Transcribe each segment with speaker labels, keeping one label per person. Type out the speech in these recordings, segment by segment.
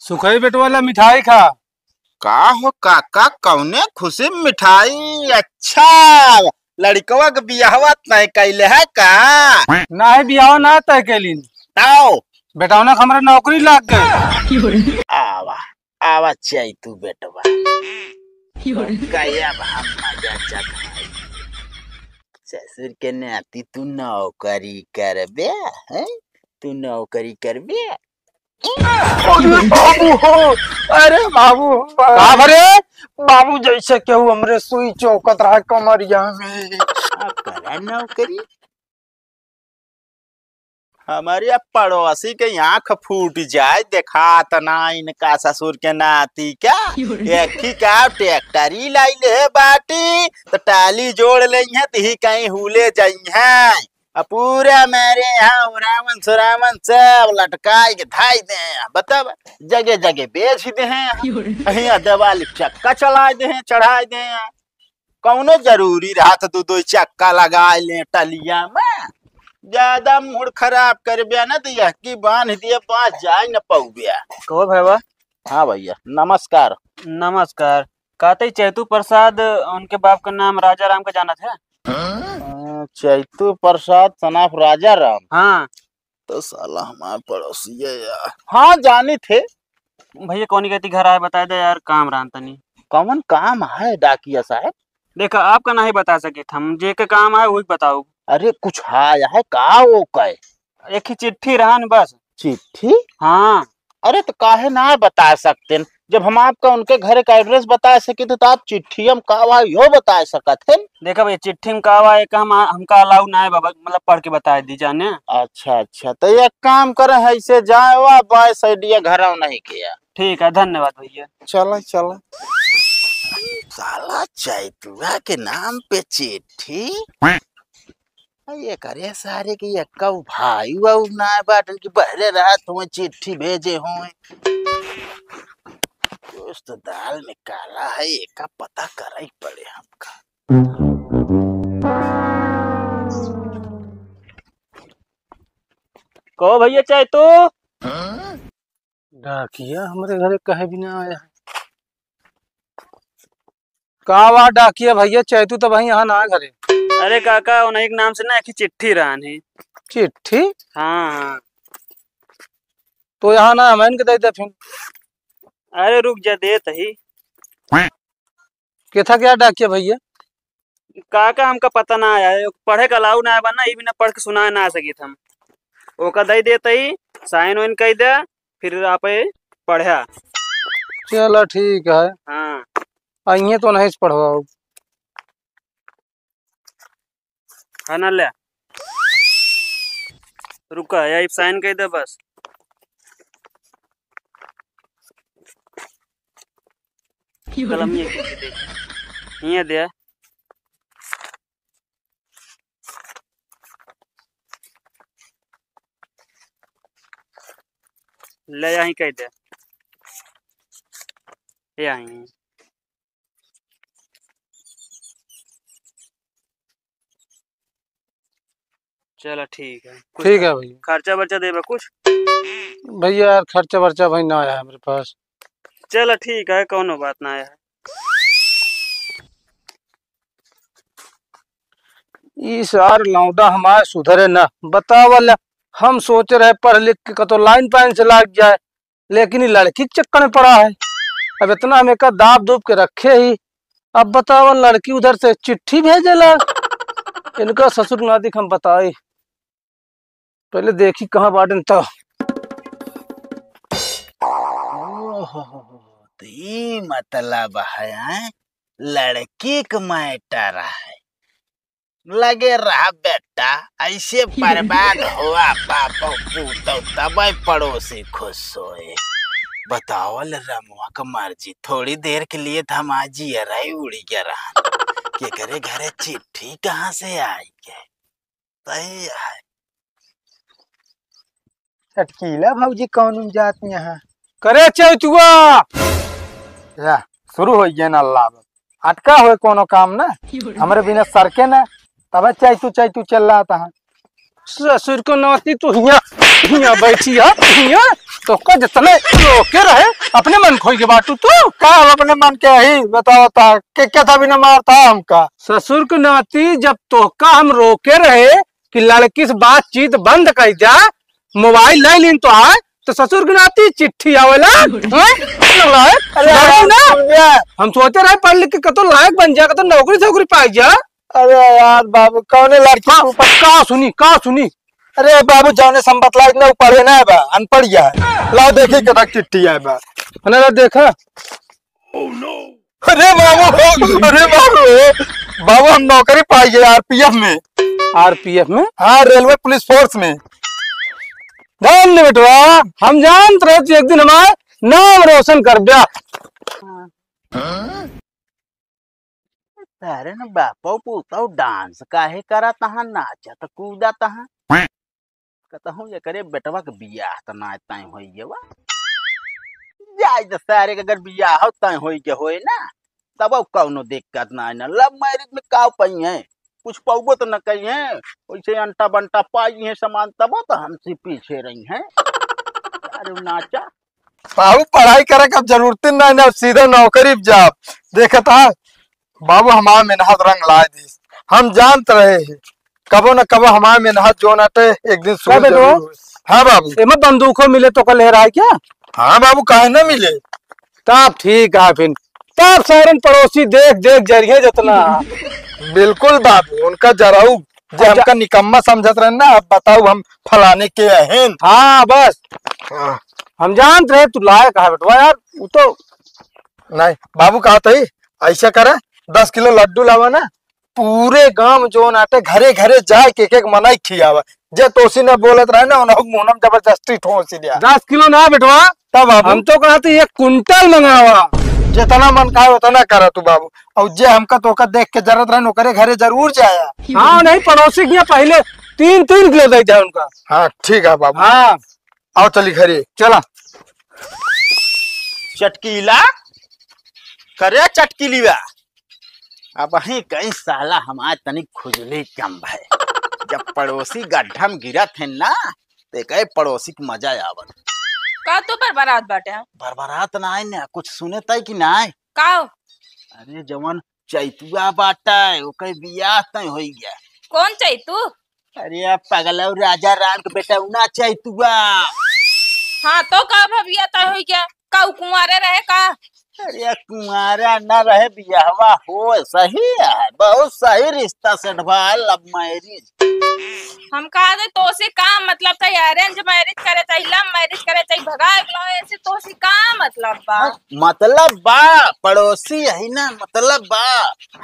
Speaker 1: सुखई बेटवाला मिठाई खा।
Speaker 2: का हो काका कौने खुशी में मिठाई? अच्छा, लड़कवा के बियाहवा तय कैले है का?
Speaker 1: ना है बियाह ना तय कैलिन।
Speaker 2: ताओ
Speaker 1: बेटावना हमारा नौकरी लाग गई।
Speaker 2: आवा आवा चाय तू बेटवा कया हम मजा चखाई। ससुर के नाती तू नौकरी करबे हैं? तू नौकरी करबे?
Speaker 3: बाबू हो, अरे बाबू
Speaker 1: का भरे
Speaker 3: बाबू जैसे केहू हमरे सुई चौकत रहा कमरिया में।
Speaker 2: करा नौकरी। हमारे पड़ोसी के आँख फूट जाए देखा तना इनका ससुर के नाती क्या एक ही का ट्रैक्टरी लाई ले बाटी तो टाली जोड़ ले है तो कहीं हुले जाई है। पूरा मेरे यहाँ उरावन सुरावन सब लटकाई के धाई दे बता जगह जगह बेच दे हैं दिवाली चक्का चला दे हैं चढ़ा दे हैं। कौनो जरूरी रहा तो दो दो चक्का लगा ले टलिया में। ज्यादा मूड खराब कर बिया ना तो यही बांध दिया पास जाए न पौबिया।
Speaker 4: कहो भैया।
Speaker 2: हाँ भैया नमस्कार।
Speaker 4: नमस्कार। कहते चैतू प्रसाद उनके बाप का नाम राजा राम का जाना था।
Speaker 2: चैतू प्रसाद सनाफ राजा राम।
Speaker 4: हाँ
Speaker 2: तो साला हमारे पड़ोसी है यार। हाँ जाने थे
Speaker 4: भैया। कौन कहती घर आए बता दे यार काम रान तनी।
Speaker 2: कौन काम है डाकिया साहब?
Speaker 4: देखा आपका नहीं बता सके हम जे के काम है वही बताओ।
Speaker 2: अरे कुछ आया है का वो कहे?
Speaker 4: एक ही चिट्ठी रहन बस।
Speaker 2: चिट्ठी?
Speaker 4: हाँ।
Speaker 2: अरे तो काहे ना बता सकते न? जब हम आपका उनके घर का एड्रेस बता सके तो आप चिट्ठी हम का यो बता सकते हैं। देखा
Speaker 4: भैया चिट्ठी में का हमका अलाउ ना है बाबा, मतलब पढ़ के बता दी जाने।
Speaker 2: अच्छा अच्छा तो एक काम करे है इसे जाए वा बाय साइडिया घर नहीं किया।
Speaker 4: ठीक है धन्यवाद भैया।
Speaker 2: चलो चलो। साला चैतुआ के नाम पे चिट्ठी ये करे सारे की यक्का भाई वाऊ ना बाटन की पहले रात में चिट्ठी भेजे हों। कुछ तो दाल में काला है एक पता करना ही पड़े हमका।
Speaker 4: कहो भैया चाहे तो
Speaker 1: डाकिया हमारे घरे कहे भी ना आया। कहाँ वहाँ डाकिया भैया चैतू तो वही यहाँ ना घरे।
Speaker 4: अरे काका उन्हें एक नाम से ना एक चिट्ठी रहन है।
Speaker 1: चिट्ठी?
Speaker 4: हाँ
Speaker 1: तो यहाँ ना हमें के दे फिर।
Speaker 4: अरे रुक जा देत ही।
Speaker 1: क्या था क्या डाकिया भैया?
Speaker 4: काका हमका पता ना आया पढ़े का अलाउ ना बना ये भी ना पढ़ के सुना ना सकी हम ओका दे देते ही साइन वाइन कह दे फिर आप पढ़ा।
Speaker 1: चलो ठीक है।
Speaker 4: हाँ
Speaker 1: आइए तो नहीं पढ़वाओ
Speaker 4: है ना ले रुका यही साइन कह दे बस। कलम ये दे ले यहीं कह दे यहीं। चलो ठीक है।
Speaker 1: ठीक है भैया।
Speaker 4: खर्चा बर्चा देबा कुछ?
Speaker 1: भैया यार खर्चा वर्चा भाई ना आया है मेरे पास।
Speaker 4: चलो ठीक है कोनो बात ना आया है।
Speaker 1: इस यार लौंडा हमारे सुधरे ना बतावल। हम सोच रहे पढ़ लिख के तो लाइन पाइन से लाग जाए लेकिन ये लड़की के चक्कर में पड़ा है। अब इतना हमें का दाब दूब के रखे ही। अब बतावल लड़की उधर से चिट्ठी भेजेला। इनका ससुर नाती हम बताए पहले देखी कहाँ बाटन तो।
Speaker 2: मतलब है लड़की का मैटर है लगे रहा बेटा ऐसे बर्बाद हुआ पापा पूतो तब पड़ोसी खुश सोए। बताओ रमुआ का मर्जी थोड़ी देर के लिए तो हम आज ही उड़ी गया रहा के करे घरे चिट्ठी कहाँ से आई है। सही है
Speaker 3: चटकीला भौजी कौन जात यहाँ
Speaker 1: करे चौचुआ
Speaker 3: या शुरू हो गया ना अल्लाह अटका हो कोनो काम ना हमारे बिना सरके ना तब चाय तू चल रहा था।
Speaker 1: ससुर को नाती तो हिया बैठी है तो जितने रोके रहे अपने मन खोई के बाटू तू।
Speaker 3: का हम अपने मन के ही बताओ था कि क्या था बिना मारता हमका।
Speaker 1: ससुर के नाती जब तोहका हम रोके रहे कि लड़की से बातचीत बंद कर जा, मोबाइल नहीं लीन तो आए, तो ससुर के नाती चिट्ठी आवेला।
Speaker 3: अरे
Speaker 1: हम सोचे रहे पढ़ लिख के कतो लायक बन जा, कतो नौकरी छोकरी पाई जा।
Speaker 3: अरे यार बाबू कौने लड़की के ऊपर
Speaker 1: का सुनी।
Speaker 3: अरे बाबू जौने संबत लायक न पढ़े ना बा, अनपढ़ है। लाओ देखी कदा चिट्ठी है बा।
Speaker 1: देखा।
Speaker 3: अरे बाबू बाबू हम नौकरी पाई है आरपीएफ में।
Speaker 1: आरपीएफ में?
Speaker 3: हाँ, रेलवे पुलिस फोर्स में।
Speaker 1: जान बेटवा, हम जानते रहे एक दिन हमारे नाम रोशन कर दिया।
Speaker 2: तारे न बापो पूछो डांस काहे करा तहा, नाचा त कूदा तहा। कहता ये करे बेटवा के बियाह त ना तय होई वा। जाय त सारे के अगर बियाह हो तय होई के होए ना, तब कौनो दिक्कत ना ना। लव मैरिज में का पई है, कुछ पाऊबो तो न कही है, वैसे अंटा बंटा पाई है सामान, तब तो हमसे पीछे रही हैं। अरे नाचा
Speaker 3: बाबू पढ़ाई करे का जरूरत नहीं ना, सीधा नौकरी जाब। देखा था बाबू हमारा मेहनत रंग लाए दी। हम जानते रहे हैं कबो न कबो हमारा मेहनत जो नाटे एक दिन सुबह जरूर होए। हाँ बाबू।
Speaker 1: एमे बंदूकों मिले तो कल है क्या?
Speaker 3: हाँ बाबू काहे न मिले।
Speaker 1: तब ठीक है, फिर तब सारे पड़ोसी देख देख जरिए जितना।
Speaker 3: बिल्कुल बाबू, उनका जराऊ जो हमका निकम्मा समझत रहे ना, अब बताओ हम फलाने के अहम।
Speaker 1: हाँ बस हम जानते रहे तू लायक है बेटवा यार। वो तो
Speaker 3: नहीं बाबू कहा था ऐसा करे 10 किलो लड्डू लावा ना, पूरे गांव जो नाटे घरे घरे जाए के एक मनाई खियावा। जे तोसी ने बोलत रहे ना, उन्होंने मुनम जबरदस्ती ठोसी दिया।
Speaker 1: 10 किलो ना बेटवा,
Speaker 3: तब
Speaker 1: हम तो कहते 1 कुंटल मंगावा।
Speaker 3: जितना मन का उतना करा तू बाबू। और जे हमका तोका देख के जरूरत रहे नौकरे घरे जरूर जाया।
Speaker 1: हाँ नहीं, पड़ोसी के पहले 3-3 किलो दे जाए उनका।
Speaker 3: हाँ ठीक है बाबू।
Speaker 1: हाँ
Speaker 3: आओ चली घरे
Speaker 1: चला।
Speaker 2: चटकीला करे चटकीली बा। अब ही कई साला हमार तनिक खुजली कम है। जब पड़ोसी गड्ढा में गिरा थे ना, ते कई पड़ोसी के मजा आवत।
Speaker 5: का तो बरबारात बाटे?
Speaker 2: बरबरात ना आई ना, कुछ सुने तय कि ना।
Speaker 5: का?
Speaker 2: अरे जवन चैतुआ बाटा है ओके बियाह तय हो गया।
Speaker 5: कौन चाहिए तू?
Speaker 2: अरे पगला राजा राम के बेटा ना चैतुआ।
Speaker 5: हाँ तो का भबिया तय हो गया? का कुंवारे रहे का?
Speaker 2: अरे कुमारा न रहे बियाहवा हो, सही है, बहुत सही रिश्ता सेट भाई, लव मैरिज।
Speaker 5: हम कहा दे तो से का मतलब था, अरेंज मैरिज करे चाहिए, लव मैरिज करे चाहिए, भगा लो ऐसे तो से का मतलब बा?
Speaker 2: मतलब बा पड़ोसी है ना, मतलब बा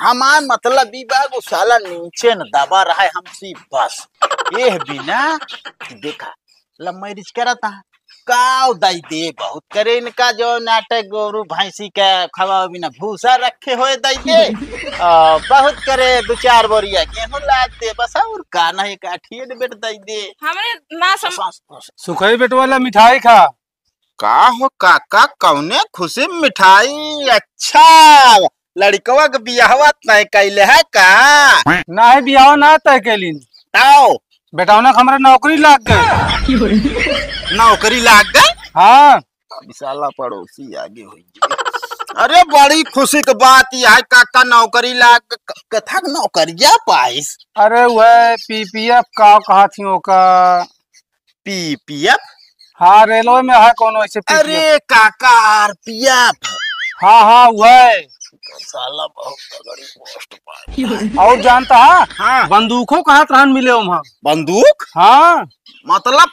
Speaker 2: हमार मतलब भी बा वो साला नीचे न दबा रहा है हमसे बस। ये बिना देखा लव मैरिज करा था का दाई दे बहुत करे, इनका जो नाटक गोरू भैंसी का खवा बिना भूसा रखे हुए दाई दे बहुत करे, 2-4 बोरिया गेहूं लाद दे बस, और का नहीं काठिए बेट दाई दे।
Speaker 5: हमने ना समझ।
Speaker 1: सुखई बेट वाला मिठाई खा।
Speaker 2: का हो काका कौने खुशी मिठाई? अच्छा लड़कवा के बियाहवा तय कैले है का?
Speaker 1: ना है बियाह ना तय कैलिन।
Speaker 2: ताओ
Speaker 1: बेटा ना हमारा नौकरी लाग गई।
Speaker 2: नौकरी लाग गई?
Speaker 1: हाँ
Speaker 2: साला पड़ोसी आगे हुई। अरे बड़ी खुशी की बात यह है काका, नौकरी लाग कथा नौकरिया पाइस।
Speaker 1: अरे वह पीपीएफ का कहा थी का?
Speaker 2: पीपीएफ?
Speaker 1: हाँ रेलवे में है कौन ऐसे PPF?
Speaker 2: अरे काका आरपीएफ।
Speaker 1: हाँ हाँ वह
Speaker 2: साला बहुत तगड़ी पोस्ट पाई।
Speaker 1: और जानता है
Speaker 2: हाँ
Speaker 1: बंदूकों कहाँ त्राण मिले वहाँ?
Speaker 2: बंदूक?
Speaker 1: हाँ
Speaker 2: मतलब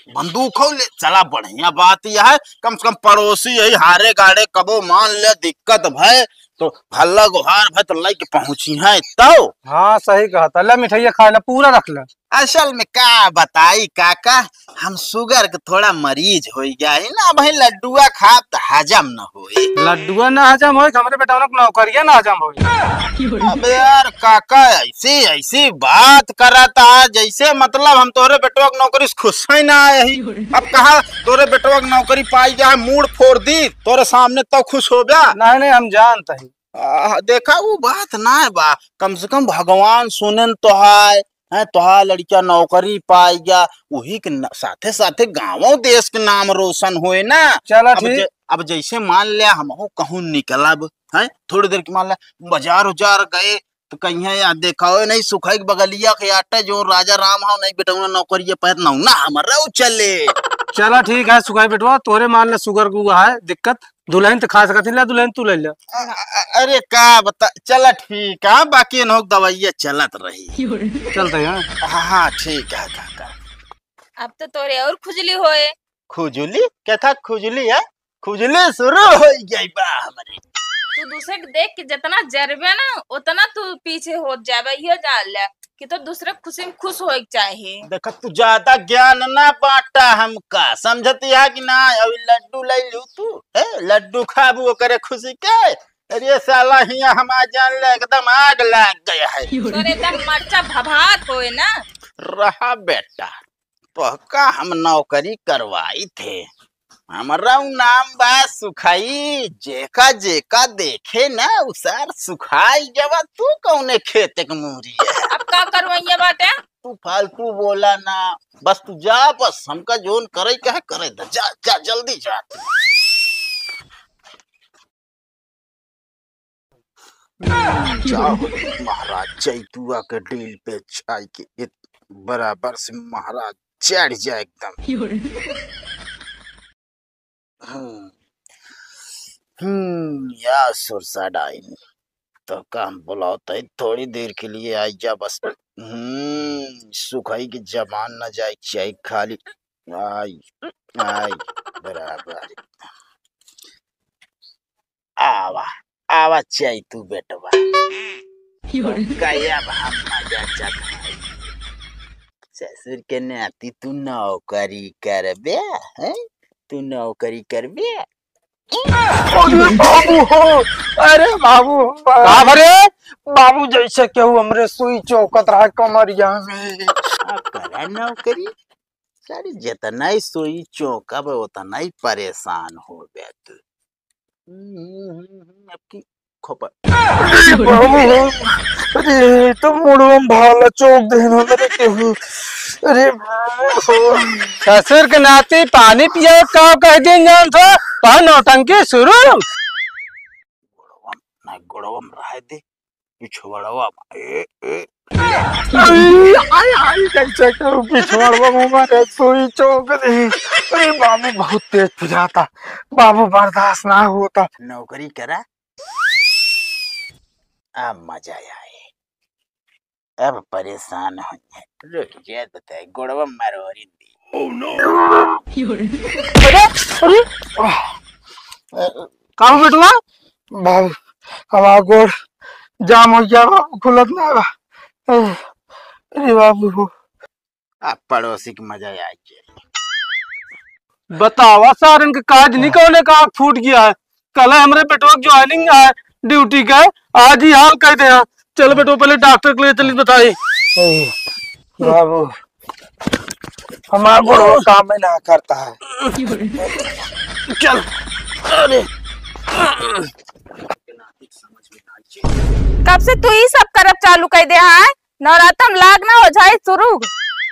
Speaker 2: बंदूक ले चला, बढ़िया बात यह है, कम से कम पड़ोसी यही हारे गाड़े कबो मान ले दिक्कत भय तो हल्ला गुहार भय तो लेके पहुंची है तो।
Speaker 1: हाँ सही कहा था। ले मिठाइया खा ले, पूरा रख ले।
Speaker 2: असल में का बताई काका, हम शुगर के थोड़ा मरीज हो गया है ना, भाई लड्डुआ खा तो हजम न होए।
Speaker 1: लड्डुआ ना हजम हो, हमारे बेटा नौकरिया ना हजम हो।
Speaker 2: अबे यार काका ऐसी ऐसी बात करा था जैसे मतलब हम तोरे बेटवा की नौकरी से खुश ही ना आए ही। अब कहा तोरे बेटवा की नौकरी पाई गया, मूड फोड़ दी तोरे सामने तो खुश हो गया।
Speaker 1: नहीं हम जानते हैं।
Speaker 2: देखा वो बात ना है बा, कम से कम भगवान सुने तो है, है तुहार लड़का नौकरी पाई गया वही के साथे साथे गाँव देश के नाम रोशन हुए ना।
Speaker 1: चला
Speaker 2: अब
Speaker 1: ठीक।
Speaker 2: अब जैसे मान लिया हम कहूँ निकलब है थोड़ी देर की मान लिया बाजार उजार गए तो कहीं याद देखा हो नहीं सुखाई के बगलिया के आटा जो राजा राम हो नहीं बेटा नौकरी पैर ना हमारा चले।
Speaker 1: चला ठीक है सुखाई बेटवा तोरे मान ले शुगर को है दिक्कत दुल्हन तो खा सकती ला दुल्हन तू ले ले।
Speaker 2: अरे का बता चला ठीक है बाकी इन्हों दवाइयाँ चलत रही
Speaker 1: चलते हैं।
Speaker 2: हाँ ठीक है काका।
Speaker 5: अब तो तोरे और खुजली होए।
Speaker 2: खुजली क्या था खुजली है खुजली शुरू हो गई बा हमारे।
Speaker 5: तू दूसरे के देख के जितना जरबे ना उतना तू पीछे हो जाबे यो जान ले कि तो दूसरे खुशी में खुश होए चाहिए।
Speaker 2: देखा तू ज्यादा ज्ञान ना बांटा हमका समझती है कि ना अभी लड्डू ले लू तू है लड्डू खाबू करे खुशी के। अरे साला हिया हम जान ले एकदम आग लग गया है।
Speaker 5: तोरे एकदम मरचा भभात होए ना।
Speaker 2: रहा बेटा पक्का हम नौकरी करवाई थे हमारा नाम बा सुखाई जेका जेका देखे ना उसार सुखाई जब तू कौने खेते के मूरी है।
Speaker 5: अब का करवाइए बाटे
Speaker 2: तू फालतू बोला ना बस तू जा बस हमका जोन करे के है करे दे जा जा जल्दी जा। जाओ महाराज चैतुआ के डील पे चाय के बराबर से महाराज चढ़ जाए एकदम। या सुरसा डाइन तो काम बुलाओ तो थोड़ी देर के लिए आई जा बस। सुखाई की जबान न जाए चाय खाली आई आई बराबर आवा आवा चाय तू बेटवा कया मजा चखाई ससुर के नाती तू नौकरी करबे है तू नौकरी करबे।
Speaker 3: बाबू हो अरे बाबू
Speaker 1: कहा भरे
Speaker 3: बाबू जैसे केहू हमरे सुई चौकत रहा कमरिया में।
Speaker 2: करा नौकरी सारी जितना ही सोई चौका बे उतना ही परेशान हो गया तू। आपकी खोपा
Speaker 3: बाबू हो अरे तो मुड़म भाला चौक देना मेरे केहू। अरे
Speaker 1: ससुर के नाते पानी पिया का कह दिन जान था पा नौटंकी शुरू।
Speaker 2: गोड़वम रह दे पिछवाड़वा
Speaker 3: कैसे करूं पिछवाड़वा हमारे सुई चौक दे। अरे बाबू बहुत तेज पिजाता बाबू बर्दाश्त ना होता।
Speaker 2: नौकरी करा अब मजा आए अब परेशान हो रुक जाए बताए गोड़वा मारो रिंदी।
Speaker 1: अरे अरे कहा बेटवा
Speaker 3: बाबू हवा गोड़ जाम हो गया बाबू खुलत ना बा। अरे बाबू हो
Speaker 2: अब पड़ोसी की मजा आ जाए।
Speaker 1: बतावा सारन के काज नहीं कौने का फूट गया है कल हमरे बेटवा ज्वाइनिंग है ड्यूटी का आज ही हाल कह दे। चलो बेटो पहले डॉक्टर के लिए चलिए बताइए।
Speaker 3: बाबू हमारा गोड़ काम ना करता है।
Speaker 1: चल अरे
Speaker 5: कब से तू ही सब करब चालू कर दे है नवरात्रम लाग ना हो जाए शुरू।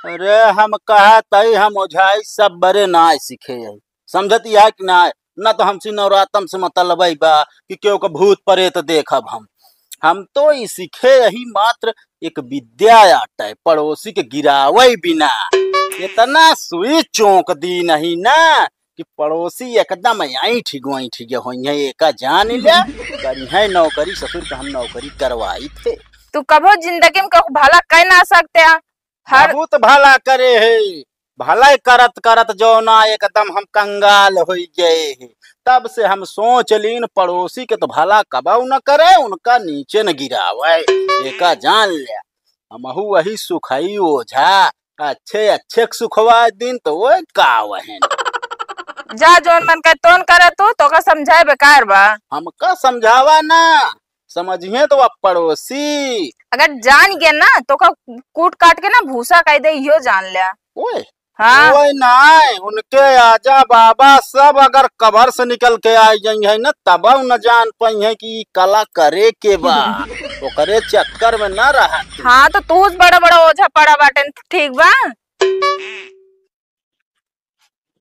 Speaker 2: अरे हम कहा तई हम ओझाई सब बड़े ना सीखे है समझती है कि ना न तो हमसे नवरात्रम से मतलब बा कि क्यों का भूत प्रेत देखब हम तो ई सीखे यही मात्र एक विद्या आटे पड़ोसी के गिरावे बिना इतना सुई चौंक दी नहीं ना कि पड़ोसी एकदम आई ठीक हो एक जान लिया करी है नौकरी ससुर का हम नौकरी करवाई थे।
Speaker 5: तू कभो जिंदगी में कभी भला कह ना सकते हैं हर
Speaker 2: बहुत भला करे है भला करत करत जो ना एकदम हम कंगाल हो गए है तब से हम सोच लीन पड़ोसी के तो भला कबाऊ न करे उनका नीचे न गिरावे एका जान लिया हमहू वही सुखाई ओझा अच्छे अच्छे सुखवा दिन तो वो का वहन
Speaker 5: जा जोन मन का तोन करे तो का समझाए बेकार बा।
Speaker 2: हमका समझावा ना समझिए तो अब पड़ोसी
Speaker 5: अगर जान गया ना तो का कूट काट के ना भूसा कह दे यो जान लिया।
Speaker 2: ओए
Speaker 5: हाँ
Speaker 2: कोई नहीं उनके आजा बाबा सब अगर कबर से निकल के आ जाई है ना तब न जान पाई है कि कला करे के बा तो करे चक्कर में न रहा।
Speaker 5: हाँ तो तू बड़ा बड़ा ओझा पड़ा बाटे ठीक बा।